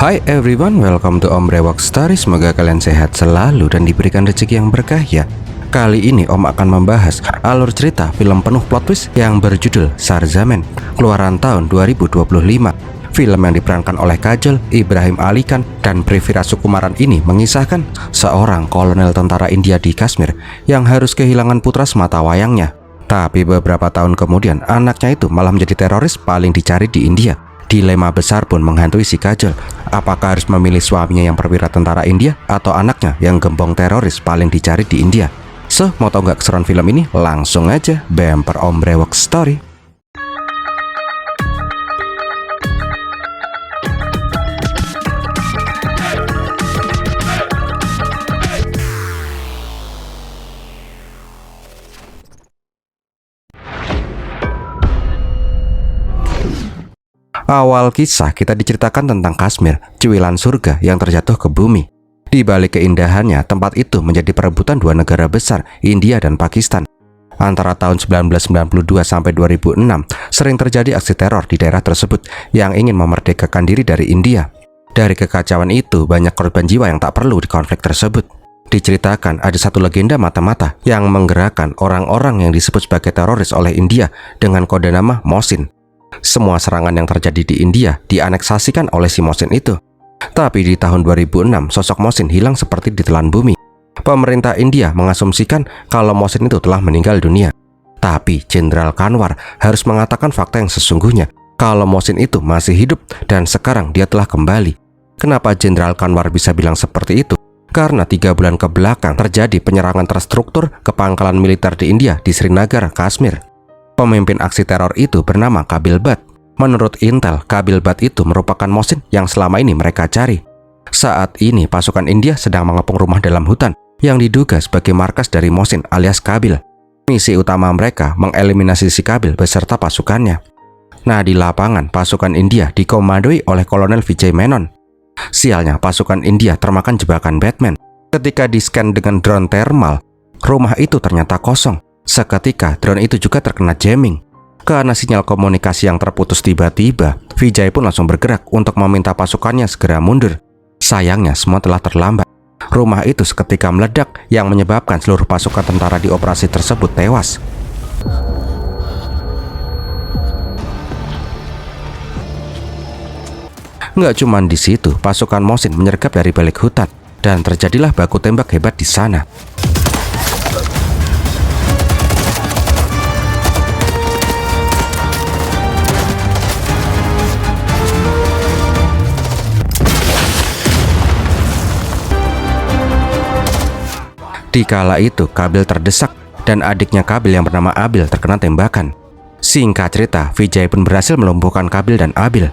Hi everyone, welcome to Om Brewok Story. Semoga kalian sehat selalu dan diberikan rezeki yang berkah ya. Kali ini Om akan membahas alur cerita film penuh plot twist yang berjudul Sarzamen, keluaran tahun 2025. Film yang diperankan oleh Kajol, Ibrahim Ali Khan, dan Prithviraj Sukumaran ini mengisahkan seorang kolonel tentara India di Kashmir yang harus kehilangan putra semata wayangnya. Tapi beberapa tahun kemudian anaknya itu malah menjadi teroris paling dicari di India. Dilema besar pun menghantui si Kajol. Apakah harus memilih suaminya yang perwira tentara India atau anaknya yang gembong teroris paling dicari di India? So, mau tau nggak keseruan film ini? Langsung aja bemper Om Brewok Story. Awal kisah kita diceritakan tentang Kashmir, cuilan surga yang terjatuh ke bumi. Di balik keindahannya, tempat itu menjadi perebutan dua negara besar, India dan Pakistan. Antara tahun 1992 sampai 2006, sering terjadi aksi teror di daerah tersebut yang ingin memerdekakan diri dari India. Dari kekacauan itu, banyak korban jiwa yang tak perlu di konflik tersebut. Diceritakan ada satu legenda mata-mata yang menggerakkan orang-orang yang disebut sebagai teroris oleh India dengan kode nama Mohsin. Semua serangan yang terjadi di India dianeksasikan oleh si Mohsin itu. Tapi di tahun 2006, sosok Mohsin hilang seperti ditelan bumi. Pemerintah India mengasumsikan kalau Mohsin itu telah meninggal dunia. Tapi Jenderal Kanwar harus mengatakan fakta yang sesungguhnya, kalau Mohsin itu masih hidup dan sekarang dia telah kembali. Kenapa Jenderal Kanwar bisa bilang seperti itu? Karena 3 bulan ke belakang terjadi penyerangan terstruktur ke pangkalan militer di India di Srinagar, Kashmir. Pemimpin aksi teror itu bernama Kabil Bhatt. Menurut intel, Kabil Bhatt itu merupakan Mohsin yang selama ini mereka cari. Saat ini pasukan India sedang mengepung rumah dalam hutan yang diduga sebagai markas dari Mohsin alias Kabil. Misi utama mereka mengeliminasi si Kabil beserta pasukannya. Nah, di lapangan pasukan India dikomandoi oleh Kolonel Vijay Menon. Sialnya, pasukan India termakan jebakan Batman. Ketika di-scan dengan drone thermal, rumah itu ternyata kosong. Seketika drone itu juga terkena jamming. Karena sinyal komunikasi yang terputus tiba-tiba, Vijay pun langsung bergerak untuk meminta pasukannya segera mundur. Sayangnya semua telah terlambat. Rumah itu seketika meledak yang menyebabkan seluruh pasukan tentara di operasi tersebut tewas. Nggak cuma di situ, pasukan Mohsin menyergap dari balik hutan dan terjadilah baku tembak hebat di sana. Di kala itu, Kabil terdesak dan adiknya Kabil yang bernama Abil terkena tembakan. Singkat cerita, Vijay pun berhasil melumpuhkan Kabil dan Abil.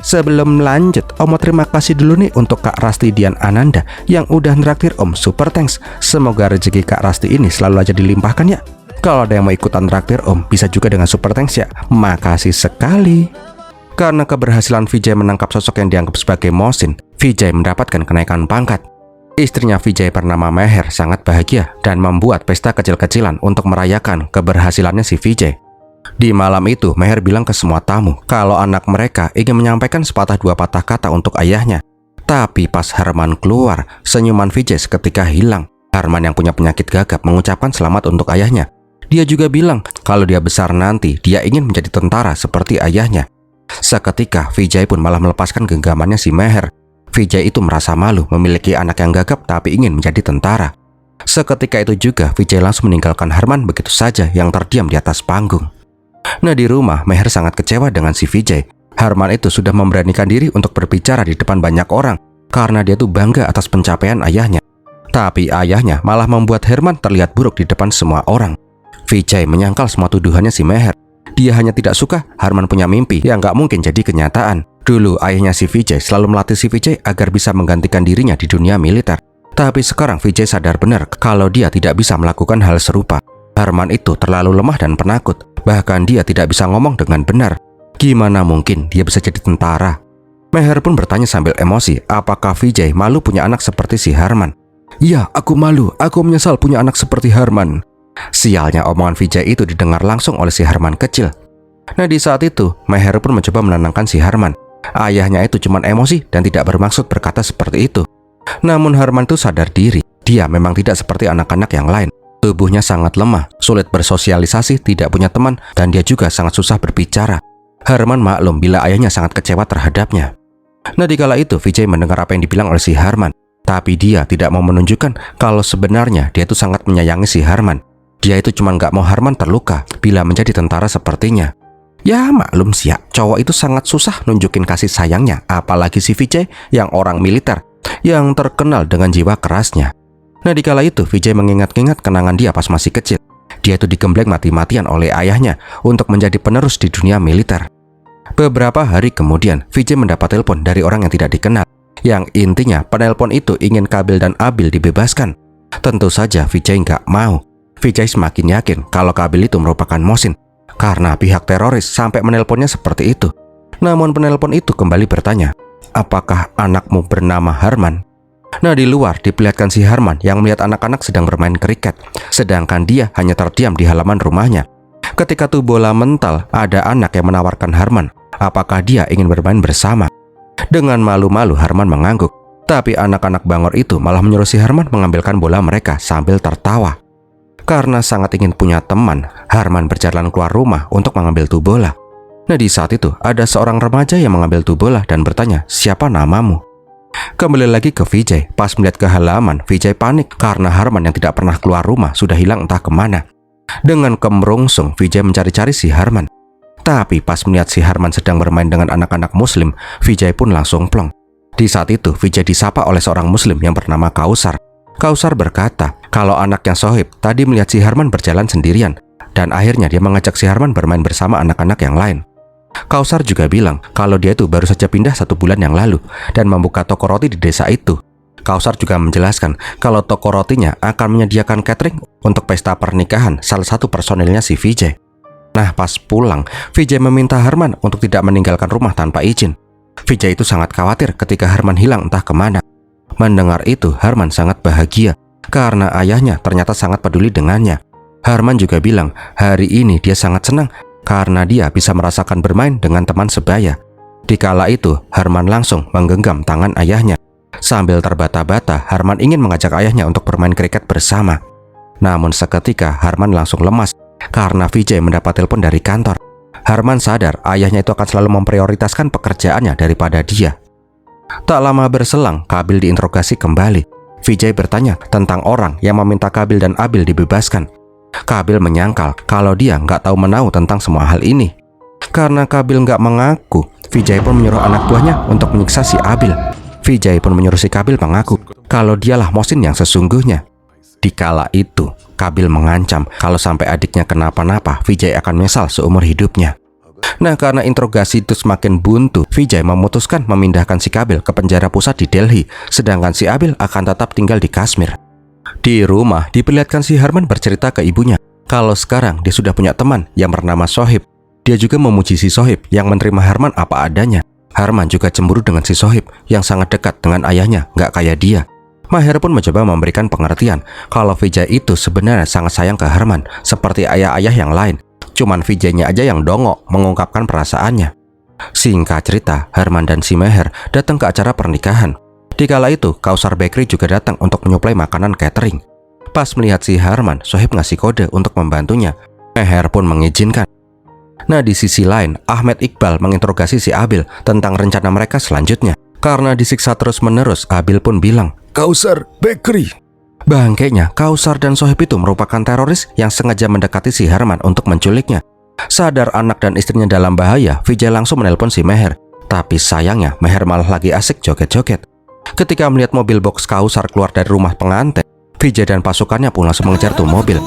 Sebelum lanjut, Om mau terima kasih dulu nih untuk Kak Rasti Dian Ananda yang udah nraktir Om super thanks. Semoga rezeki Kak Rasti ini selalu aja dilimpahkan ya. Kalau ada yang mau ikutan nraktir Om, bisa juga dengan super thanks ya. Makasih sekali. Karena keberhasilan Vijay menangkap sosok yang dianggap sebagai Mohsin, Vijay mendapatkan kenaikan pangkat. Istrinya Vijay bernama Meher sangat bahagia dan membuat pesta kecil-kecilan untuk merayakan keberhasilannya si Vijay. Di malam itu, Meher bilang ke semua tamu kalau anak mereka ingin menyampaikan sepatah dua patah kata untuk ayahnya. Tapi pas Herman keluar, senyuman Vijay seketika hilang. Herman yang punya penyakit gagap mengucapkan selamat untuk ayahnya. Dia juga bilang kalau dia besar nanti, dia ingin menjadi tentara seperti ayahnya. Seketika, Vijay pun malah melepaskan genggamannya si Meher. Vijay itu merasa malu memiliki anak yang gagap tapi ingin menjadi tentara. Seketika itu juga Vijay langsung meninggalkan Herman begitu saja yang terdiam di atas panggung. Nah, di rumah Meher sangat kecewa dengan si Vijay. Herman itu sudah memberanikan diri untuk berbicara di depan banyak orang karena dia tuh bangga atas pencapaian ayahnya. Tapi ayahnya malah membuat Herman terlihat buruk di depan semua orang. Vijay menyangkal semua tuduhannya si Meher. Dia hanya tidak suka Herman punya mimpi yang gak mungkin jadi kenyataan. Dulu ayahnya si Vijay selalu melatih si Vijay agar bisa menggantikan dirinya di dunia militer. Tapi sekarang Vijay sadar benar kalau dia tidak bisa melakukan hal serupa. Herman itu terlalu lemah dan penakut. Bahkan dia tidak bisa ngomong dengan benar. Gimana mungkin dia bisa jadi tentara? Meher pun bertanya sambil emosi, apakah Vijay malu punya anak seperti si Herman? Iya, aku malu. Aku menyesal punya anak seperti Herman. Sialnya omongan Vijay itu didengar langsung oleh si Herman kecil. Nah, di saat itu, Meher pun mencoba menenangkan si Herman. Ayahnya itu cuma emosi dan tidak bermaksud berkata seperti itu. Namun Harman itu sadar diri, dia memang tidak seperti anak-anak yang lain. Tubuhnya sangat lemah, sulit bersosialisasi, tidak punya teman, dan dia juga sangat susah berbicara. Harman maklum bila ayahnya sangat kecewa terhadapnya. Nah, dikala itu Vijay mendengar apa yang dibilang oleh si Harman. Tapi dia tidak mau menunjukkan kalau sebenarnya dia itu sangat menyayangi si Harman. Dia itu cuma gak mau Harman terluka bila menjadi tentara sepertinya. Ya maklum sih ya, cowok itu sangat susah nunjukin kasih sayangnya, apalagi si Vijay yang orang militer, yang terkenal dengan jiwa kerasnya. Nah, dikala itu Vijay mengingat-ingat kenangan dia pas masih kecil. Dia itu digembleng mati-matian oleh ayahnya untuk menjadi penerus di dunia militer. Beberapa hari kemudian, Vijay mendapat telepon dari orang yang tidak dikenal. Yang intinya penelpon itu ingin Kabil dan Abil dibebaskan. Tentu saja Vijay nggak mau. Vijay semakin yakin kalau Kabil itu merupakan Mohsin, karena pihak teroris sampai menelponnya seperti itu. Namun penelpon itu kembali bertanya, apakah anakmu bernama Harman? Nah, di luar diperlihatkan si Harman yang melihat anak-anak sedang bermain kriket, sedangkan dia hanya terdiam di halaman rumahnya. Ketika tuh bola mental, ada anak yang menawarkan Harman, apakah dia ingin bermain bersama. Dengan malu-malu Harman mengangguk, tapi anak-anak bangor itu malah menyuruh si Harman mengambilkan bola mereka sambil tertawa. Karena sangat ingin punya teman, Harman berjalan keluar rumah untuk mengambil tuh bola. Nah, di saat itu ada seorang remaja yang mengambil tuh bola dan bertanya, siapa namamu? Kembali lagi ke Vijay, pas melihat ke halaman, Vijay panik karena Harman yang tidak pernah keluar rumah sudah hilang entah kemana. Dengan kemerungsung, Vijay mencari-cari si Harman. Tapi pas melihat si Harman sedang bermain dengan anak-anak muslim, Vijay pun langsung plong. Di saat itu, Vijay disapa oleh seorang muslim yang bernama Kausar. Kausar berkata, kalau anaknya Sohib tadi melihat si Harman berjalan sendirian, dan akhirnya dia mengajak si Harman bermain bersama anak-anak yang lain. Kausar juga bilang kalau dia itu baru saja pindah 1 bulan yang lalu dan membuka toko roti di desa itu. Kausar juga menjelaskan kalau toko rotinya akan menyediakan catering untuk pesta pernikahan salah satu personilnya si Vijay. Nah, pas pulang, Vijay meminta Harman untuk tidak meninggalkan rumah tanpa izin. Vijay itu sangat khawatir ketika Harman hilang entah kemana. Mendengar itu, Harman sangat bahagia karena ayahnya ternyata sangat peduli dengannya. Harman juga bilang hari ini dia sangat senang karena dia bisa merasakan bermain dengan teman sebaya. Dikala itu, Harman langsung menggenggam tangan ayahnya. Sambil terbata-bata, Harman ingin mengajak ayahnya untuk bermain kriket bersama. Namun seketika Harman langsung lemas karena Vijay mendapat telepon dari kantor. Harman sadar ayahnya itu akan selalu memprioritaskan pekerjaannya daripada dia. Tak lama berselang, Kabil diinterogasi kembali. Vijay bertanya tentang orang yang meminta Kabil dan Abil dibebaskan. Kabil menyangkal kalau dia nggak tahu menahu tentang semua hal ini. Karena Kabil nggak mengaku, Vijay pun menyuruh anak buahnya untuk menyiksa si Abil. Vijay pun menyuruh si Kabil mengaku kalau dialah Mohsin yang sesungguhnya. Dikala itu, Kabil mengancam kalau sampai adiknya kenapa-napa, Vijay akan menyesal seumur hidupnya. Nah, karena interogasi itu semakin buntu, Vijay memutuskan memindahkan si Kabil ke penjara pusat di Delhi, sedangkan si Abil akan tetap tinggal di Kashmir. Di rumah, diperlihatkan si Harman bercerita ke ibunya kalau sekarang dia sudah punya teman yang bernama Sohib. Dia juga memuji si Sohib yang menerima Harman apa adanya. Harman juga cemburu dengan si Sohib yang sangat dekat dengan ayahnya, nggak kayak dia. Maher pun mencoba memberikan pengertian kalau Vijay itu sebenarnya sangat sayang ke Harman, seperti ayah-ayah yang lain. Cuman Vijaynya aja yang dongok mengungkapkan perasaannya. Singkat cerita, Harman dan si Meher datang ke acara pernikahan. Dikala itu, Kausar Bakery juga datang untuk menyuplai makanan catering. Pas melihat si Harman, Sohib ngasih kode untuk membantunya. Meher pun mengizinkan. Nah, di sisi lain, Ahmed Iqbal menginterogasi si Abil tentang rencana mereka selanjutnya. Karena disiksa terus-menerus, Abil pun bilang, Kausar Bakery. Bangkainya, Kausar dan Sohib itu merupakan teroris yang sengaja mendekati si Harman untuk menculiknya. Sadar anak dan istrinya dalam bahaya, Vijay langsung menelpon si Meher. Tapi sayangnya, Meher malah lagi asik joget-joget. Ketika melihat mobil box Kausar keluar dari rumah pengantin, Vijay dan pasukannya pun langsung mengejar tuh mobil.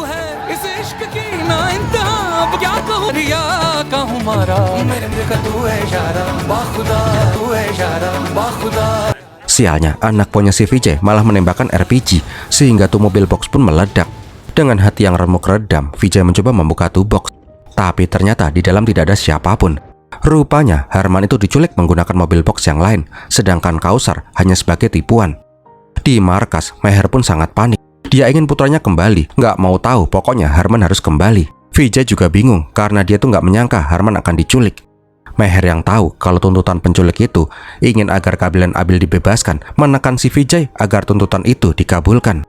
Sialnya, anak buahnya si Vijay malah menembakkan RPG sehingga tuh mobil box pun meledak. Dengan hati yang remuk redam, Vijay mencoba membuka tuh box. Tapi ternyata di dalam tidak ada siapapun. Rupanya Harman itu diculik menggunakan mobil box yang lain, sedangkan Kausar hanya sebagai tipuan. Di markas, Meher pun sangat panik. Dia ingin putranya kembali, nggak mau tahu, pokoknya Harman harus kembali. Vijay juga bingung karena dia tuh nggak menyangka Harman akan diculik. Meher yang tahu kalau tuntutan penculik itu ingin agar Kabil dan Abil dibebaskan, menekan si Vijay agar tuntutan itu dikabulkan.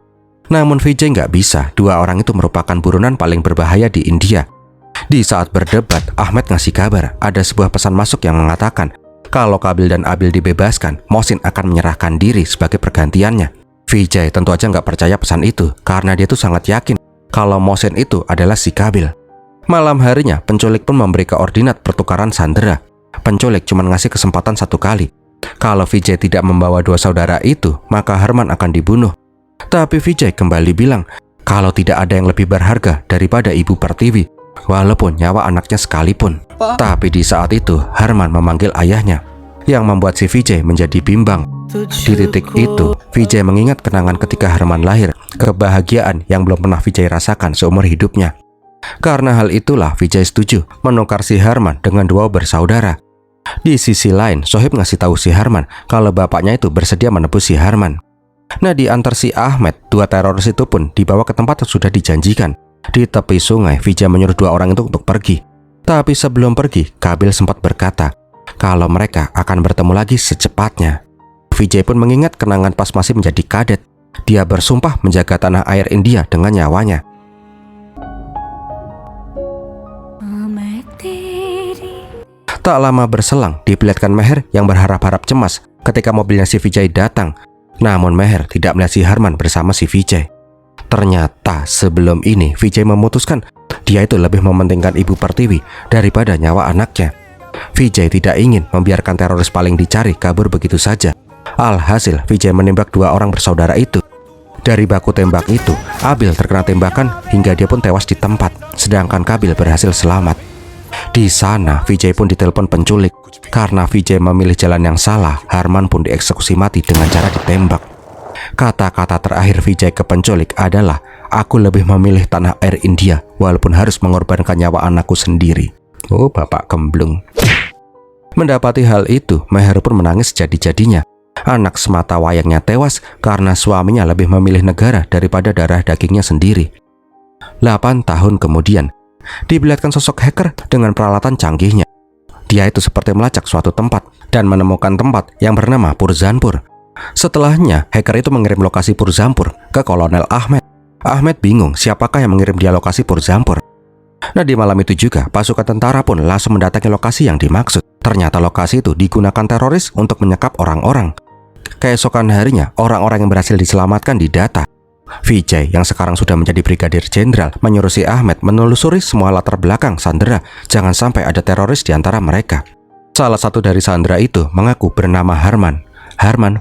Namun Vijay nggak bisa, dua orang itu merupakan buronan paling berbahaya di India. Di saat berdebat, Ahmed ngasih kabar ada sebuah pesan masuk yang mengatakan kalau Kabil dan Abil dibebaskan, Mohsin akan menyerahkan diri sebagai pergantiannya. Vijay tentu aja nggak percaya pesan itu karena dia tuh sangat yakin kalau Mohsin itu adalah si Kabil. Malam harinya, penculik pun memberi koordinat pertukaran sandera. Penculik cuma ngasih kesempatan satu kali. Kalau Vijay tidak membawa dua saudara itu, maka Harman akan dibunuh. Tapi Vijay kembali bilang kalau tidak ada yang lebih berharga daripada Ibu Pertiwi, walaupun nyawa anaknya sekalipun. Tapi di saat itu, Harman memanggil ayahnya, yang membuat si Vijay menjadi bimbang. Di titik itu, Vijay mengingat kenangan ketika Harman lahir, kebahagiaan yang belum pernah Vijay rasakan seumur hidupnya. Karena hal itulah Vijay setuju menukar si Harman dengan dua bersaudara. Di sisi lain, Sohib ngasih tahu si Harman kalau bapaknya itu bersedia menebus si Harman. Nah, di antar si Ahmed, dua teroris itu pun dibawa ke tempat yang sudah dijanjikan. Di tepi sungai, Vijay menyuruh dua orang itu untuk pergi. Tapi sebelum pergi, Kabil sempat berkata kalau mereka akan bertemu lagi secepatnya. Vijay pun mengingat kenangan pas masih menjadi kadet. Dia bersumpah menjaga tanah air India dengan nyawanya. Tak lama berselang, diperlihatkan Meher yang berharap-harap cemas ketika mobilnya si Vijay datang. Namun Meher tidak melihat si Harman bersama si Vijay. Ternyata sebelum ini Vijay memutuskan dia itu lebih mementingkan Ibu Pertiwi daripada nyawa anaknya. Vijay tidak ingin membiarkan teroris paling dicari kabur begitu saja. Alhasil Vijay menembak dua orang bersaudara itu. Dari baku tembak itu, Abil terkena tembakan hingga dia pun tewas di tempat, sedangkan Kabil berhasil selamat. Di sana, Vijay pun ditelepon penculik. Karena Vijay memilih jalan yang salah, Harman pun dieksekusi mati dengan cara ditembak. Kata-kata terakhir Vijay ke penculik adalah, "Aku lebih memilih tanah air India, walaupun harus mengorbankan nyawa anakku sendiri." Oh, bapak gemblung. Mendapati hal itu, Meher pun menangis jadi-jadinya. Anak semata wayangnya tewas karena suaminya lebih memilih negara daripada darah dagingnya sendiri. 8 tahun kemudian, diperlihatkan sosok hacker dengan peralatan canggihnya. Dia itu seperti melacak suatu tempat dan menemukan tempat yang bernama Purzanpur. Setelahnya, hacker itu mengirim lokasi Purzanpur ke Kolonel Ahmed. Ahmed bingung siapakah yang mengirim dia lokasi Purzanpur. Nah, di malam itu juga, pasukan tentara pun langsung mendatangi lokasi yang dimaksud. Ternyata lokasi itu digunakan teroris untuk menyekap orang-orang. Keesokan harinya, orang-orang yang berhasil diselamatkan didata. Vijay yang sekarang sudah menjadi brigadir jenderal menyuruh si Ahmed menelusuri semua latar belakang sandera, jangan sampai ada teroris di antara mereka. Salah satu dari sandera itu mengaku bernama Harman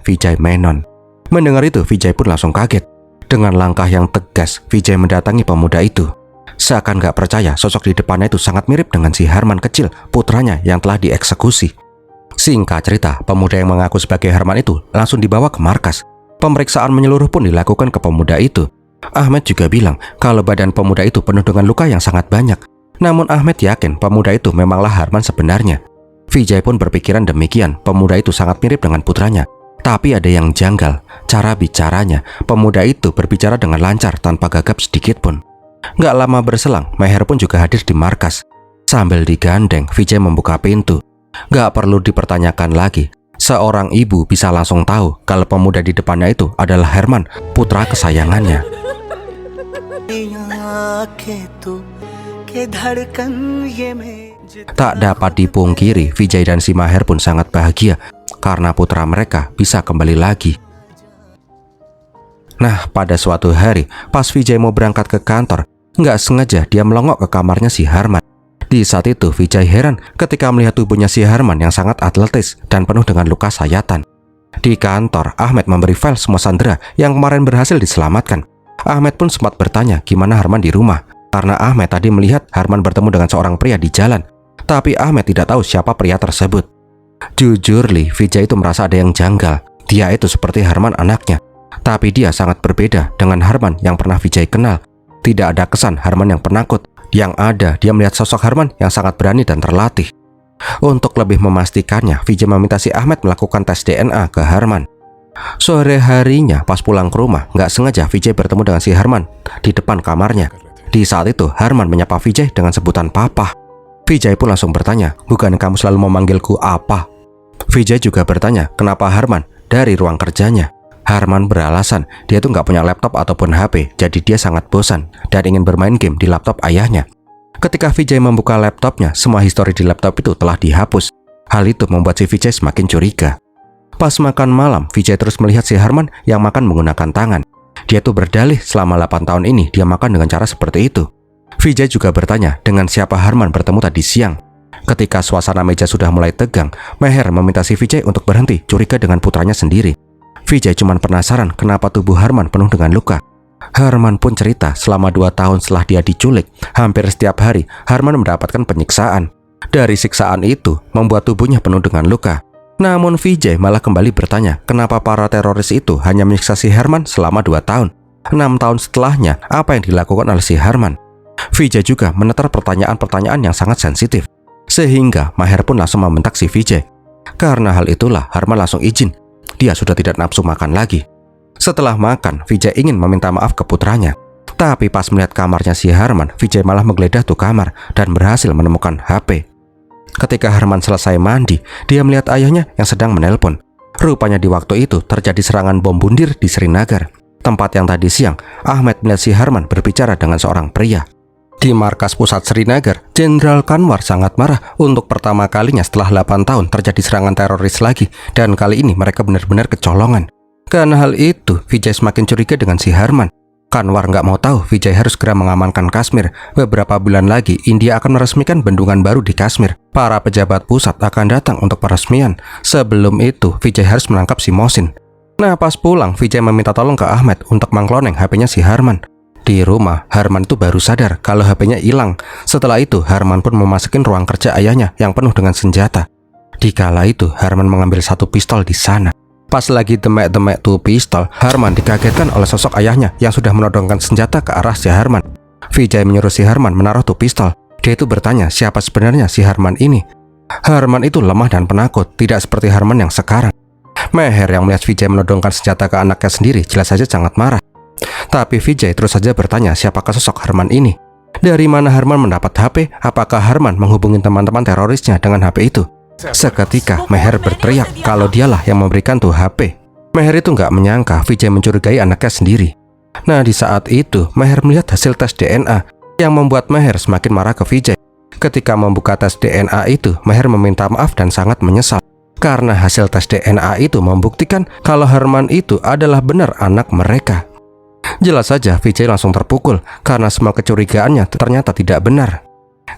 Vijay Menon. Mendengar itu, Vijay pun langsung kaget. Dengan langkah yang tegas, Vijay mendatangi pemuda itu. Seakan gak percaya, sosok di depannya itu sangat mirip dengan si Harman kecil, putranya yang telah dieksekusi. Singkat cerita, pemuda yang mengaku sebagai Harman itu langsung dibawa ke markas. Pemeriksaan menyeluruh pun dilakukan ke pemuda itu. Ahmed juga bilang kalau badan pemuda itu penuh dengan luka yang sangat banyak. Namun Ahmed yakin pemuda itu memanglah Harman sebenarnya. Vijay pun berpikiran demikian, pemuda itu sangat mirip dengan putranya. Tapi ada yang janggal, cara bicaranya. Pemuda itu berbicara dengan lancar tanpa gagap sedikit pun. Gak lama berselang, Meher pun juga hadir di markas. Sambil digandeng, Vijay membuka pintu. Gak perlu dipertanyakan lagi. Seorang ibu bisa langsung tahu kalau pemuda di depannya itu adalah Harman, putra kesayangannya. Tak dapat dipungkiri, Vijay dan si Meher pun sangat bahagia karena putra mereka bisa kembali lagi. Nah, pada suatu hari, pas Vijay mau berangkat ke kantor, nggak sengaja dia melongok ke kamarnya si Harman. Di saat itu, Vijay heran ketika melihat tubuhnya si Harman yang sangat atletis dan penuh dengan luka sayatan. Di kantor, Ahmed memberi file semua sandera yang kemarin berhasil diselamatkan. Ahmed pun sempat bertanya gimana Harman di rumah, karena Ahmed tadi melihat Harman bertemu dengan seorang pria di jalan. Tapi Ahmed tidak tahu siapa pria tersebut. Jujur Li, Vijay itu merasa ada yang janggal. Dia itu seperti Harman anaknya, tapi dia sangat berbeda dengan Harman yang pernah Vijay kenal. Tidak ada kesan Harman yang penakut. Yang ada, dia melihat sosok Harman yang sangat berani dan terlatih. Untuk lebih memastikannya, Vijay meminta si Ahmed melakukan tes DNA ke Harman. Sore harinya, pas pulang ke rumah, nggak sengaja Vijay bertemu dengan si Harman di depan kamarnya. Di saat itu, Harman menyapa Vijay dengan sebutan papa. Vijay pun langsung bertanya, bukan kamu selalu memanggilku apa? Vijay juga bertanya, kenapa Harman dari ruang kerjanya. Harman beralasan, dia tuh nggak punya laptop ataupun HP, jadi dia sangat bosan dan ingin bermain game di laptop ayahnya. Ketika Vijay membuka laptopnya, semua histori di laptop itu telah dihapus. Hal itu membuat si Vijay semakin curiga. Pas makan malam, Vijay terus melihat si Harman yang makan menggunakan tangan. Dia tuh berdalih selama 8 tahun ini dia makan dengan cara seperti itu. Vijay juga bertanya dengan siapa Harman bertemu tadi siang. Ketika suasana meja sudah mulai tegang, Meher meminta si Vijay untuk berhenti curiga dengan putranya sendiri. Vijay cuma penasaran kenapa tubuh Harman penuh dengan luka. Harman pun cerita selama 2 tahun setelah dia diculik, hampir setiap hari Harman mendapatkan penyiksaan. Dari siksaan itu membuat tubuhnya penuh dengan luka. Namun Vijay malah kembali bertanya kenapa para teroris itu hanya menyiksa si Harman selama 2 tahun. 6 tahun setelahnya, apa yang dilakukan oleh si Harman? Vijay juga menetar pertanyaan-pertanyaan yang sangat sensitif. Sehingga Meher pun langsung membentak si Vijay. Karena hal itulah Harman langsung izin. Dia sudah tidak nafsu makan lagi. Setelah makan, Vijay ingin meminta maaf ke putranya. Tapi pas melihat kamarnya si Harman, Vijay malah menggeledah tuh kamar dan berhasil menemukan HP. Ketika Harman selesai mandi, dia melihat ayahnya yang sedang menelpon. Rupanya di waktu itu terjadi serangan bom bunuh di Srinagar, tempat yang tadi siang Ahmed melihat si Harman berbicara dengan seorang pria. Di markas pusat Srinagar, Jenderal Kanwar sangat marah untuk pertama kalinya setelah 8 tahun terjadi serangan teroris lagi, dan kali ini mereka benar-benar kecolongan. Karena hal itu, Vijay semakin curiga dengan si Harman. Kanwar nggak mau tahu Vijay harus segera mengamankan Kashmir. Beberapa bulan lagi, India akan meresmikan bendungan baru di Kashmir. Para pejabat pusat akan datang untuk peresmian. Sebelum itu, Vijay harus menangkap si Mohsin. Nah, pas pulang, Vijay meminta tolong ke Ahmed untuk mengkloneng HP-nya si Harman. Di rumah, Harman itu baru sadar kalau HP-nya hilang. Setelah itu, Harman pun memasukin ruang kerja ayahnya yang penuh dengan senjata. Dikala itu, Harman mengambil satu pistol di sana. Pas lagi demek-demek tuh pistol, Harman dikagetkan oleh sosok ayahnya yang sudah menodongkan senjata ke arah si Harman. Vijay menyuruh si Harman menaruh tuh pistol. Dia itu bertanya siapa sebenarnya si Harman ini. Harman itu lemah dan penakut, tidak seperti Harman yang sekarang. Meher yang melihat Vijay menodongkan senjata ke anaknya sendiri jelas saja sangat marah. Tapi Vijay terus saja bertanya siapakah sosok Harman ini. Dari mana Harman mendapat HP? Apakah Harman menghubungi teman-teman terorisnya dengan HP itu? Seketika Meher berteriak kalau dialah yang memberikan tuh HP. Meher itu nggak menyangka Vijay mencurigai anaknya sendiri. Nah, di saat itu Meher melihat hasil tes DNA yang membuat Meher semakin marah ke Vijay. Ketika membuka tes DNA itu, Meher meminta maaf dan sangat menyesal. Karena hasil tes DNA itu membuktikan kalau Harman itu adalah benar anak mereka. Jelas saja Vijay langsung terpukul karena semua kecurigaannya ternyata tidak benar.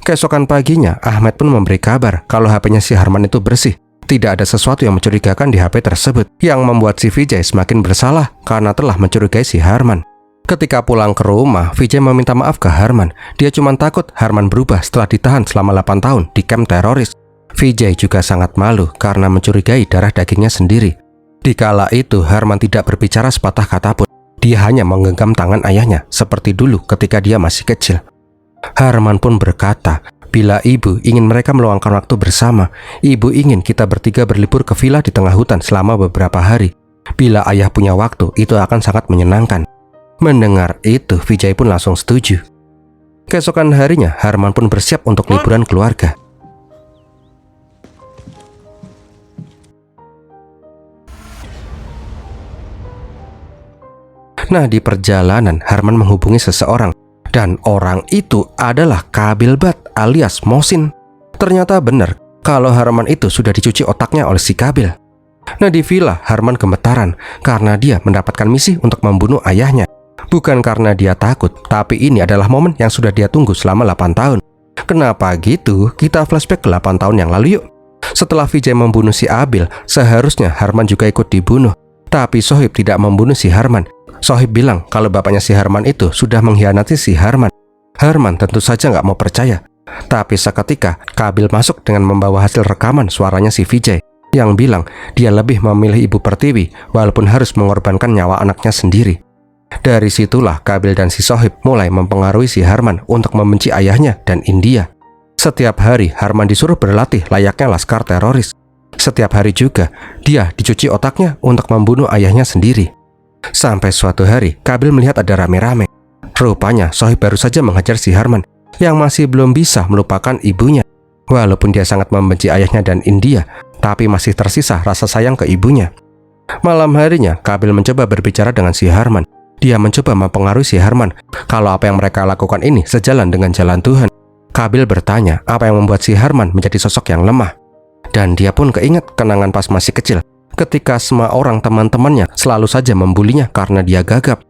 Keesokan paginya, Ahmed pun memberi kabar kalau HP-nya si Harman itu bersih. Tidak ada sesuatu yang mencurigakan di HP tersebut, yang membuat si Vijay semakin bersalah karena telah mencurigai si Harman. Ketika pulang ke rumah, Vijay meminta maaf ke Harman. Dia cuma takut Harman berubah setelah ditahan selama 8 tahun di kamp teroris. Vijay juga sangat malu karena mencurigai darah dagingnya sendiri. Dikala itu, Harman tidak berbicara sepatah kata pun. Dia hanya menggenggam tangan ayahnya seperti dulu ketika dia masih kecil. Harman pun berkata, bila ibu ingin mereka meluangkan waktu bersama, ibu ingin kita bertiga berlibur ke villa di tengah hutan selama beberapa hari. Bila ayah punya waktu, itu akan sangat menyenangkan. Mendengar itu, Vijay pun langsung setuju. Keesokan harinya, Harman pun bersiap untuk liburan keluarga. Nah, di perjalanan, Harman menghubungi seseorang. Dan orang itu adalah Kabilbat alias Mohsin. Ternyata benar kalau Harman itu sudah dicuci otaknya oleh si Kabil. Nah, di villa Harman gemetaran karena dia mendapatkan misi untuk membunuh ayahnya. Bukan karena dia takut, tapi ini adalah momen yang sudah dia tunggu selama 8 tahun. Kenapa gitu? Kita flashback ke 8 tahun yang lalu yuk. Setelah Vijay membunuh si Abil, seharusnya Harman juga ikut dibunuh. Tapi Sohib tidak membunuh si Harman. Sohib bilang kalau bapaknya si Harman itu sudah mengkhianati si Harman. Harman tentu saja nggak mau percaya. Tapi seketika Kabil masuk dengan membawa hasil rekaman suaranya si Vijay yang bilang dia lebih memilih Ibu Pertiwi walaupun harus mengorbankan nyawa anaknya sendiri. Dari situlah Kabil dan si Sohib mulai mempengaruhi si Harman untuk membenci ayahnya dan India. Setiap hari Harman disuruh berlatih layaknya laskar teroris. Setiap hari juga dia dicuci otaknya untuk membunuh ayahnya sendiri. Sampai suatu hari, Kabil melihat ada rame-rame. Rupanya, Sohib baru saja menghajar si Harman yang masih belum bisa melupakan ibunya. Walaupun dia sangat membenci ayahnya dan India, tapi masih tersisa rasa sayang ke ibunya. Malam harinya, Qabil mencoba berbicara dengan si Harman. Dia mencoba mempengaruhi si Harman kalau apa yang mereka lakukan ini sejalan dengan jalan Tuhan. Qabil bertanya apa yang membuat si Harman menjadi sosok yang lemah. Dan dia pun keinget kenangan pas masih kecil, ketika semua orang teman-temannya selalu saja membulinya karena dia gagap.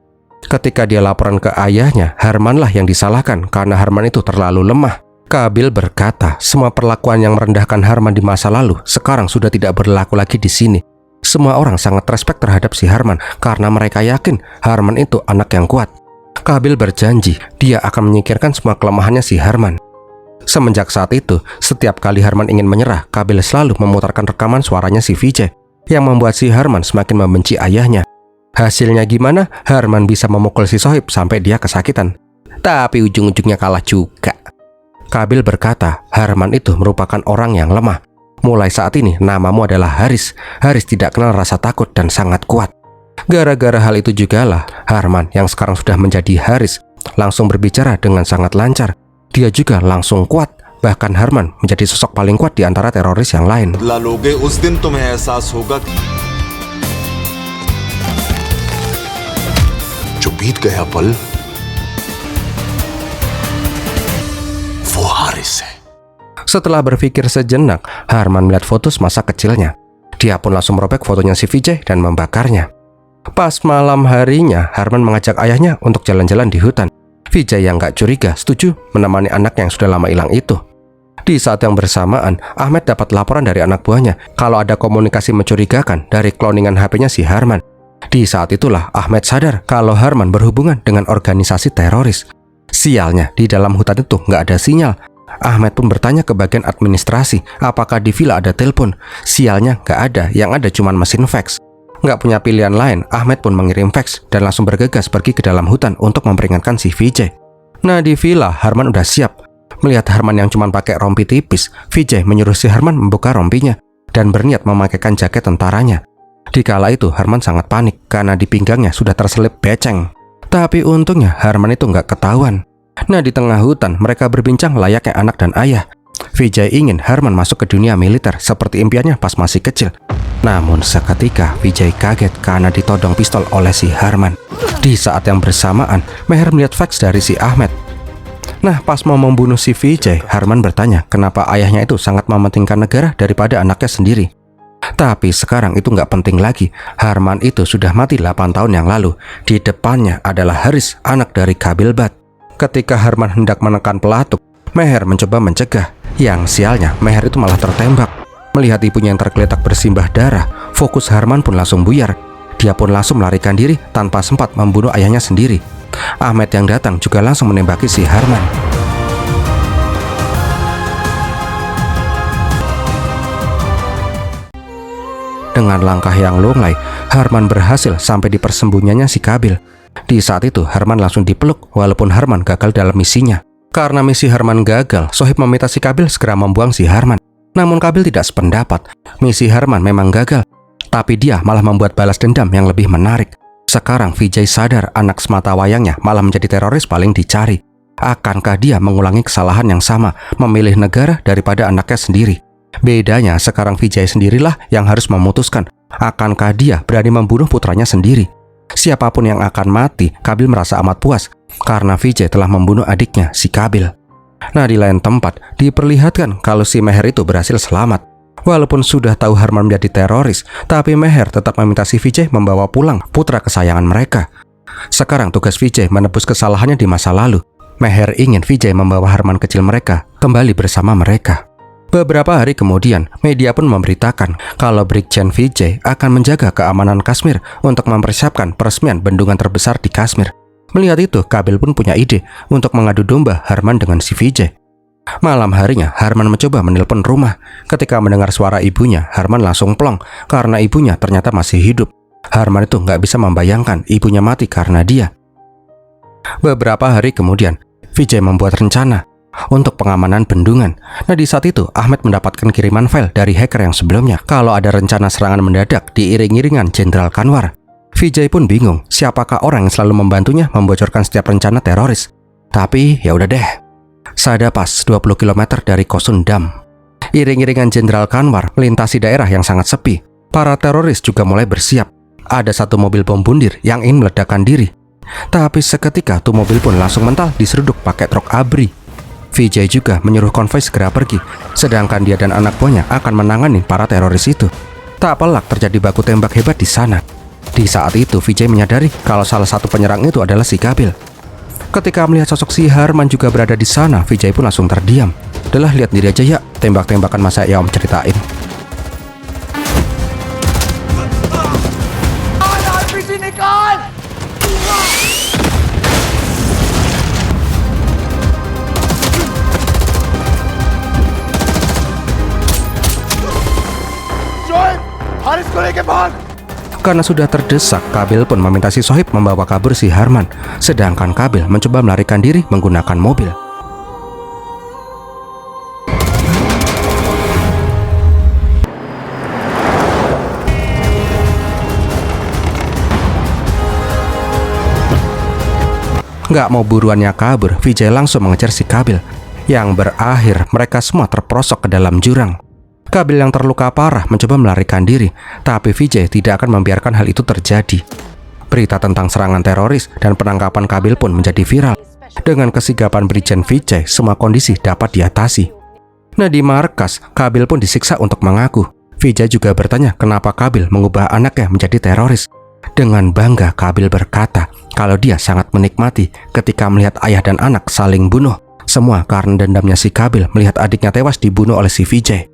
Ketika dia laporan ke ayahnya, Harmanlah yang disalahkan karena Harman itu terlalu lemah. Qabil berkata, semua perlakuan yang merendahkan Harman di masa lalu sekarang sudah tidak berlaku lagi di sini. Semua orang sangat respek terhadap si Harman karena mereka yakin Harman itu anak yang kuat. Qabil berjanji dia akan menyingkirkan semua kelemahannya si Harman. Semenjak saat itu, setiap kali Harman ingin menyerah, Qabil selalu memutarkan rekaman suaranya si Vijay yang membuat si Harman semakin membenci ayahnya. Hasilnya gimana? Harman bisa memukul si Sohib sampai dia kesakitan. Tapi ujung-ujungnya kalah juga. Qabil berkata, Harman itu merupakan orang yang lemah. Mulai saat ini namamu adalah Haris. Haris tidak kenal rasa takut dan sangat kuat. Gara-gara hal itu jugalah Harman yang sekarang sudah menjadi Haris langsung berbicara dengan sangat lancar. Dia juga langsung kuat. Bahkan Harman menjadi sosok paling kuat di antara teroris yang lain. जो बीत गया पल वो हारिस है. Setelah berpikir sejenak, Harman melihat foto masa kecilnya. Dia pun langsung merobek fotonya si Vijay dan membakarnya. Pas malam harinya, Harman mengajak ayahnya untuk jalan-jalan di hutan. Vijay yang gak curiga setuju menemani anak yang sudah lama hilang itu. Di saat yang bersamaan, Ahmed dapat laporan dari anak buahnya kalau ada komunikasi mencurigakan dari cloningan HP-nya si Harman. Di saat itulah Ahmed sadar kalau Harman berhubungan dengan organisasi teroris. Sialnya, di dalam hutan itu nggak ada sinyal. Ahmed pun bertanya ke bagian administrasi apakah di villa ada telepon. Sialnya nggak ada, yang ada cuma mesin fax. Nggak punya pilihan lain, Ahmed pun mengirim fax dan langsung bergegas pergi ke dalam hutan untuk memperingatkan si Vijay. Nah, di villa Harman udah siap. Melihat Harman yang cuma pakai rompi tipis, Vijay menyuruh si Harman membuka rompinya dan berniat memakaikan jaket tentaranya. Dikala itu Harman sangat panik karena di pinggangnya sudah terselip beceng. Tapi untungnya Harman itu nggak ketahuan. Nah, di tengah hutan mereka berbincang layaknya anak dan ayah. Vijay ingin Harman masuk ke dunia militer seperti impiannya pas masih kecil. Namun seketika Vijay kaget karena ditodong pistol oleh si Harman. Di saat yang bersamaan Meher melihat fax dari si Ahmed. Nah, pas mau membunuh si Vijay, Harman bertanya kenapa ayahnya itu sangat mementingkan negara daripada anaknya sendiri. Tapi sekarang itu nggak penting lagi. Harman itu sudah mati 8 tahun yang lalu. Di depannya adalah Haris, anak dari Qabil Bhat. Ketika Harman hendak menekan pelatuk, Meher mencoba mencegah. Yang sialnya, Meher itu malah tertembak. Melihat ibunya yang tergeletak bersimbah darah, fokus Harman pun langsung buyar. Dia pun langsung melarikan diri tanpa sempat membunuh ayahnya sendiri. Ahmed yang datang juga langsung menembaki si Harman. Dengan langkah yang lunglai, Harman berhasil sampai di persembunyiannya si Qabil. Di saat itu, Harman langsung dipeluk walaupun Harman gagal dalam misinya. Karena misi Harman gagal, Sohib meminta si Qabil segera membuang si Harman. Namun Qabil tidak sependapat. Misi Harman memang gagal, tapi dia malah membuat balas dendam yang lebih menarik. Sekarang Vijay sadar anak semata wayangnya malah menjadi teroris paling dicari. Akankah dia mengulangi kesalahan yang sama, memilih negara daripada anaknya sendiri? Bedanya sekarang Vijay sendirilah yang harus memutuskan akankah dia berani membunuh putranya sendiri. Siapapun yang akan mati, Qabil merasa amat puas karena Vijay telah membunuh adiknya si Qabil. Nah, di lain tempat diperlihatkan kalau si Meher itu berhasil selamat. Walaupun sudah tahu Harman menjadi teroris, tapi Meher tetap meminta si Vijay membawa pulang putra kesayangan mereka. Sekarang tugas Vijay menebus kesalahannya di masa lalu. Meher ingin Vijay membawa Harman kecil mereka kembali bersama mereka. Beberapa hari kemudian, media pun memberitakan kalau Brigjen Vijay akan menjaga keamanan Kashmir untuk mempersiapkan peresmian bendungan terbesar di Kashmir. Melihat itu, Qabil pun punya ide untuk mengadu domba Harman dengan si Vijay. Malam harinya, Harman mencoba menelpon rumah. Ketika mendengar suara ibunya, Harman langsung plong karena ibunya ternyata masih hidup. Harman itu nggak bisa membayangkan ibunya mati karena dia. Beberapa hari kemudian, Vijay membuat rencana untuk pengamanan bendungan. Nah, di saat itu Ahmed mendapatkan kiriman file dari hacker yang sebelumnya kalau ada rencana serangan mendadak diiring-iringan Jenderal Kanwar. Vijay pun bingung siapakah orang yang selalu membantunya membocorkan setiap rencana teroris. Tapi ya udah deh. Sada pas 20 km dari Kosun Dam. Iring-iringan Jenderal Kanwar melintasi daerah yang sangat sepi. Para teroris juga mulai bersiap. Ada satu mobil bom bundir yang ingin meledakkan diri. Tapi seketika tuh mobil pun langsung mental diseruduk pakai truk ABRI. Vijay juga menyuruh konvoi segera pergi, sedangkan dia dan anak buahnya akan menangani para teroris itu. Tak pelak terjadi baku tembak hebat di sana. Di saat itu Vijay menyadari kalau salah satu penyerang itu adalah si Kabil. Ketika melihat sosok si Harman juga berada di sana, Vijay pun langsung terdiam. Udah lihat diri aja ya, tembak-tembakan masa ya om ceritain. Karena sudah terdesak, Kabil pun meminta si Sohib membawa kabur si Harman. Sedangkan Kabil mencoba melarikan diri menggunakan mobil. Gak mau buruannya kabur, Vijay langsung mengejar si Kabil. Yang berakhir mereka semua terperosok ke dalam jurang. Kabil yang terluka parah mencoba melarikan diri, tapi Vijay tidak akan membiarkan hal itu terjadi. Berita tentang serangan teroris dan penangkapan Kabil pun menjadi viral. Dengan kesigapan Brigjen Vijay, semua kondisi dapat diatasi. Nah, di markas, Kabil pun disiksa untuk mengaku. Vijay juga bertanya kenapa Kabil mengubah anaknya menjadi teroris. Dengan bangga, Kabil berkata kalau dia sangat menikmati ketika melihat ayah dan anak saling bunuh. Semua karena dendamnya si Kabil melihat adiknya tewas dibunuh oleh si Vijay.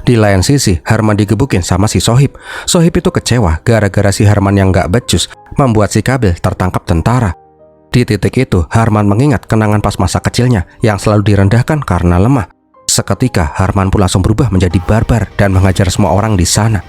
Di lain sisi, Harman digebukin sama si Sohib. Sohib itu kecewa gara-gara si Harman yang gak becus membuat si Kabil tertangkap tentara. Di titik itu, Harman mengingat kenangan pas masa kecilnya yang selalu direndahkan karena lemah. Seketika, Harman pun langsung berubah menjadi barbar dan menghajar semua orang di sana.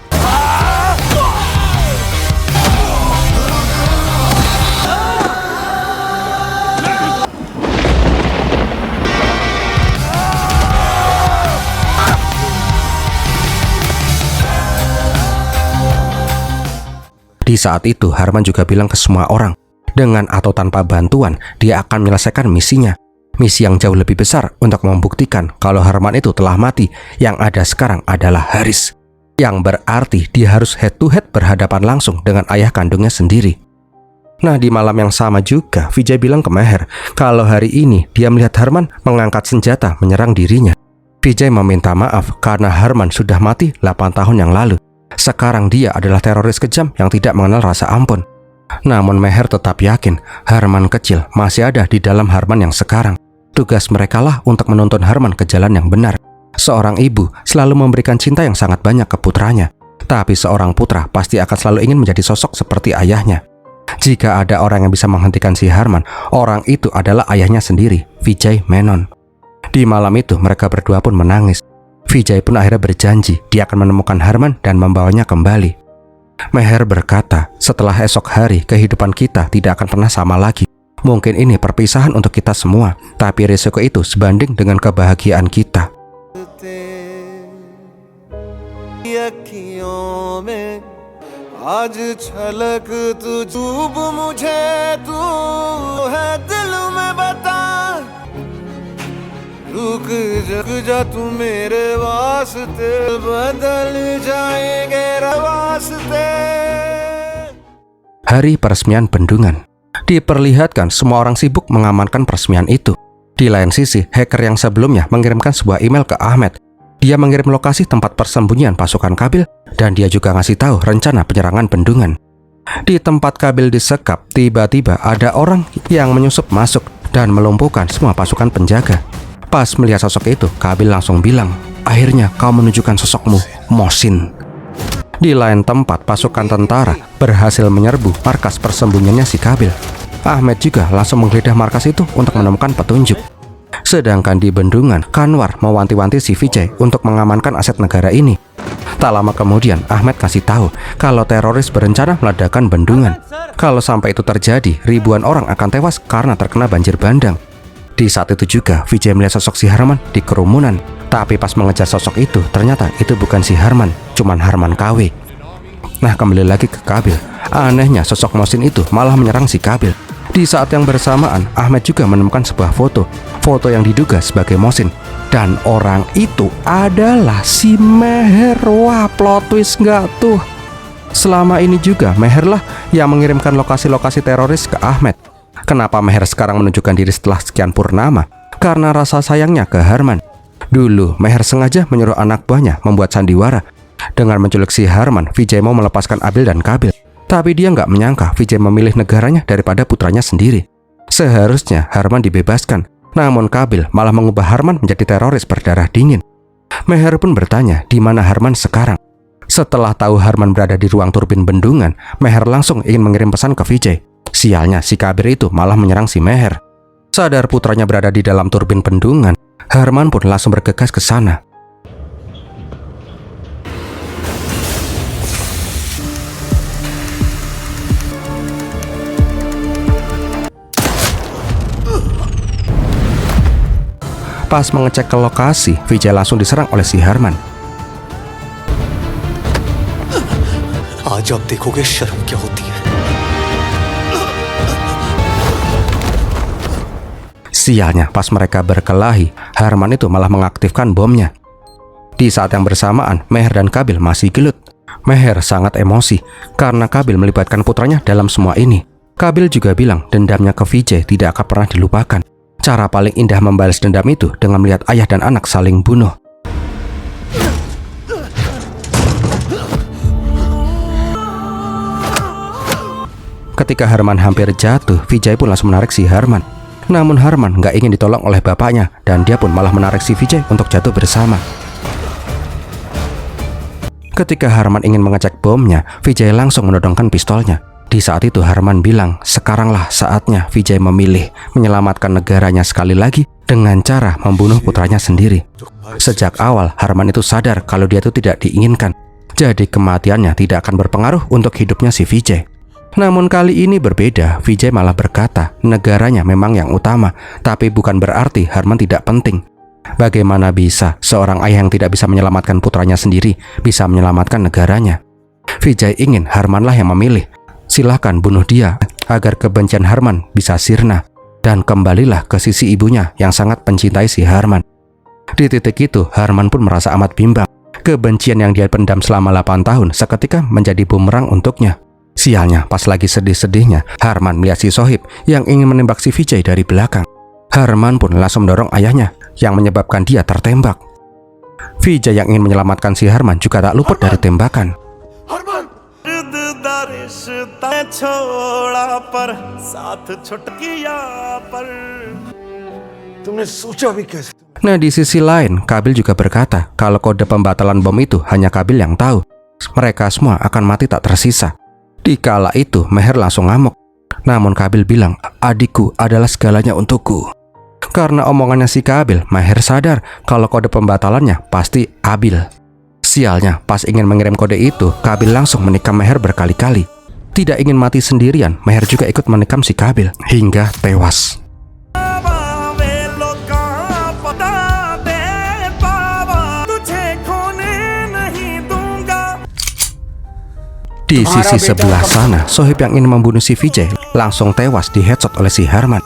Di saat itu, Harman juga bilang ke semua orang, dengan atau tanpa bantuan, dia akan menyelesaikan misinya. Misi yang jauh lebih besar untuk membuktikan kalau Harman itu telah mati. Yang ada sekarang adalah Haris. Yang berarti dia harus head to head berhadapan langsung dengan ayah kandungnya sendiri. Nah, di malam yang sama juga, Vijay bilang ke Meher kalau hari ini dia melihat Harman mengangkat senjata menyerang dirinya. Vijay meminta maaf karena Harman sudah mati 8 tahun yang lalu. Sekarang dia adalah teroris kejam yang tidak mengenal rasa ampun. Namun Meher tetap yakin Harman kecil masih ada di dalam Harman yang sekarang. Tugas mereka lah untuk menuntun Harman ke jalan yang benar. Seorang ibu selalu memberikan cinta yang sangat banyak ke putranya. Tapi seorang putra pasti akan selalu ingin menjadi sosok seperti ayahnya. Jika ada orang yang bisa menghentikan si Harman, orang itu adalah ayahnya sendiri, Vijay Menon. Di malam itu mereka berdua pun menangis. Vijay pun akhirnya berjanji dia akan menemukan Harman dan membawanya kembali. Meher berkata, setelah esok hari kehidupan kita tidak akan pernah sama lagi. Mungkin ini perpisahan untuk kita semua, tapi risiko itu sebanding dengan kebahagiaan kita. रुक जा तू मेरे वास्ते बदल जाएंगे रास्ते. Hari peresmian bendungan. Diperlihatkan semua orang sibuk mengamankan peresmian itu. Di lain sisi, hacker yang sebelumnya mengirimkan sebuah email ke Ahmed. Dia mengirim lokasi tempat persembunyian pasukan Kabil dan dia juga ngasih tahu rencana penyerangan bendungan. Di tempat Kabil disekap, tiba-tiba ada orang yang menyusup masuk dan melumpuhkan semua pasukan penjaga. Pas melihat sosok itu, Kabil langsung bilang, akhirnya kau menunjukkan sosokmu, Mohsin. Di lain tempat, pasukan tentara berhasil menyerbu markas persembunyiannya si Kabil. Ahmed juga langsung menggeledah markas itu untuk menemukan petunjuk. Sedangkan di bendungan, Kanwar mewanti-wanti si Vijay untuk mengamankan aset negara ini. Tak lama kemudian, Ahmed kasih tahu kalau teroris berencana meledakkan bendungan. Kalau sampai itu terjadi, ribuan orang akan tewas karena terkena banjir bandang. Di saat itu juga, Vijay melihat sosok si Harman di kerumunan. Tapi pas mengejar sosok itu, ternyata itu bukan si Harman, cuman Harman KW. Nah, kembali lagi ke Kabil. Anehnya, sosok Mohsin itu malah menyerang si Kabil. Di saat yang bersamaan, Ahmed juga menemukan sebuah foto. foto yang diduga sebagai Mohsin. Dan orang itu adalah si Meher. Wah, plot twist nggak tuh? Selama ini juga Meher lah yang mengirimkan lokasi-lokasi teroris ke Ahmed. Kenapa Meher sekarang menunjukkan diri setelah sekian purnama? Karena rasa sayangnya ke Harman. Dulu Meher sengaja menyuruh anak buahnya membuat sandiwara. Dengan menculik si Harman, Vijay mau melepaskan Abil dan Kabil. Tapi dia nggak menyangka Vijay memilih negaranya daripada putranya sendiri. Seharusnya Harman dibebaskan, namun Kabil malah mengubah Harman menjadi teroris berdarah dingin. Meher pun bertanya di mana Harman sekarang. Setelah tahu Harman berada di ruang turbin bendungan, Meher langsung ingin mengirim pesan ke Vijay. Sialnya si Kabir itu malah menyerang si Meher. Sadar putranya berada di dalam turbin bendungan, Harman pun langsung bergegas ke sana. Pas mengecek ke lokasi, Vijay langsung diserang oleh si Harman. आज आप देखोगे शर्म क्या होती है। Sialnya, pas mereka berkelahi, Harman itu malah mengaktifkan bomnya. Di saat yang bersamaan, Meher dan Kabil masih gelut. Meher sangat emosi karena Kabil melibatkan putranya dalam semua ini. Kabil juga bilang dendamnya ke Vijay tidak akan pernah dilupakan. Cara paling indah membalas dendam itu dengan melihat ayah dan anak saling bunuh. Ketika Harman hampir jatuh, Vijay pun langsung menarik si Harman. Namun Harman nggak ingin ditolong oleh bapaknya dan dia pun malah menarik si Vijay untuk jatuh bersama. Ketika Harman ingin mengecek bomnya, Vijay langsung menodongkan pistolnya. Di saat itu Harman bilang, sekaranglah saatnya Vijay memilih menyelamatkan negaranya sekali lagi dengan cara membunuh putranya sendiri. Sejak awal Harman itu sadar kalau dia itu tidak diinginkan. Jadi kematiannya tidak akan berpengaruh untuk hidupnya si Vijay. Namun kali ini berbeda, Vijay malah berkata negaranya memang yang utama, tapi bukan berarti Harman tidak penting. Bagaimana bisa seorang ayah yang tidak bisa menyelamatkan putranya sendiri bisa menyelamatkan negaranya? Vijay ingin Harmanlah yang memilih. Silahkan bunuh dia agar kebencian Harman bisa sirna dan kembalilah ke sisi ibunya yang sangat mencintai si Harman. Di titik itu Harman pun merasa amat bimbang. Kebencian yang dia pendam selama 8 tahun seketika menjadi bumerang untuknya. Sialnya, pas lagi sedih-sedihnya, Harman melihat si Sohib yang ingin menembak si Vijay dari belakang. Harman pun langsung mendorong ayahnya yang menyebabkan dia tertembak. Vijay yang ingin menyelamatkan si Harman juga tak luput dari tembakan. Nah, di sisi lain, Kabil juga berkata kalau kode pembatalan bom itu hanya Kabil yang tahu. Mereka semua akan mati tak tersisa. Di kala itu, Meher langsung ngamuk. Namun Kabil bilang, adikku adalah segalanya untukku. Karena omongannya si Kabil, Meher sadar kalau kode pembatalannya pasti Abil. Sialnya, pas ingin mengirim kode itu, Kabil langsung menikam Meher berkali-kali. Tidak ingin mati sendirian, Meher juga ikut menikam si Kabil hingga tewas. Di sisi sebelah sana, Sohib yang ingin membunuh si Vijay langsung tewas di headshot oleh si Harman.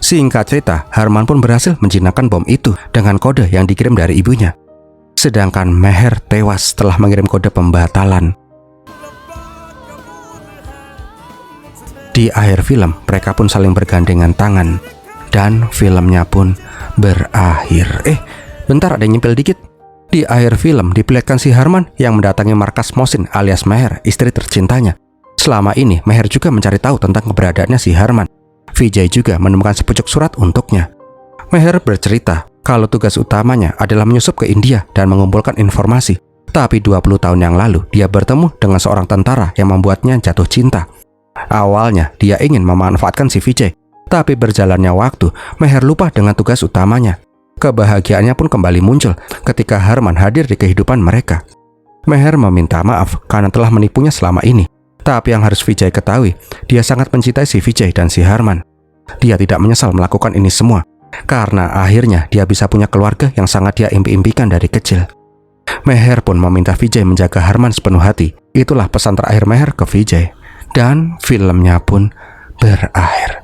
Singkat cerita, Harman pun berhasil menjinakkan bom itu dengan kode yang dikirim dari ibunya. Sedangkan Meher tewas setelah mengirim kode pembatalan. Di akhir film, mereka pun saling bergandengan tangan. Dan filmnya pun berakhir. Bentar, ada yang nyempil dikit. Di akhir film diperlihatkan si Harman yang mendatangi markas Mohsin alias Meher, istri tercintanya. Selama ini Meher juga mencari tahu tentang keberadaannya si Harman. Vijay juga menemukan sepucuk surat untuknya. Meher bercerita kalau tugas utamanya adalah menyusup ke India dan mengumpulkan informasi. Tapi 20 tahun yang lalu dia bertemu dengan seorang tentara yang membuatnya jatuh cinta. Awalnya dia ingin memanfaatkan si Vijay, tapi berjalannya waktu Meher lupa dengan tugas utamanya. Kebahagiaannya pun kembali muncul ketika Harman hadir di kehidupan mereka. Meher meminta maaf karena telah menipunya selama ini. Tapi yang harus Vijay ketahui, dia sangat mencintai si Vijay dan si Harman. Dia tidak menyesal melakukan ini semua, karena akhirnya dia bisa punya keluarga yang sangat dia impi-impikan dari kecil. Meher pun meminta Vijay menjaga Harman sepenuh hati. Itulah pesan terakhir Meher ke Vijay. Dan filmnya pun berakhir.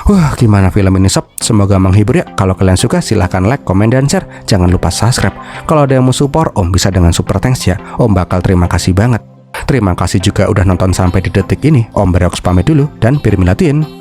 Wah, gimana film ini sob? Semoga menghibur ya. Kalau kalian suka silahkan like, komen, dan share. Jangan lupa subscribe. Kalau ada yang mau support Om bisa dengan super thanks ya. Om bakal terima kasih banget. Terima kasih juga udah nonton sampai di detik ini. Om Berox pamit dulu dan Birmilatin.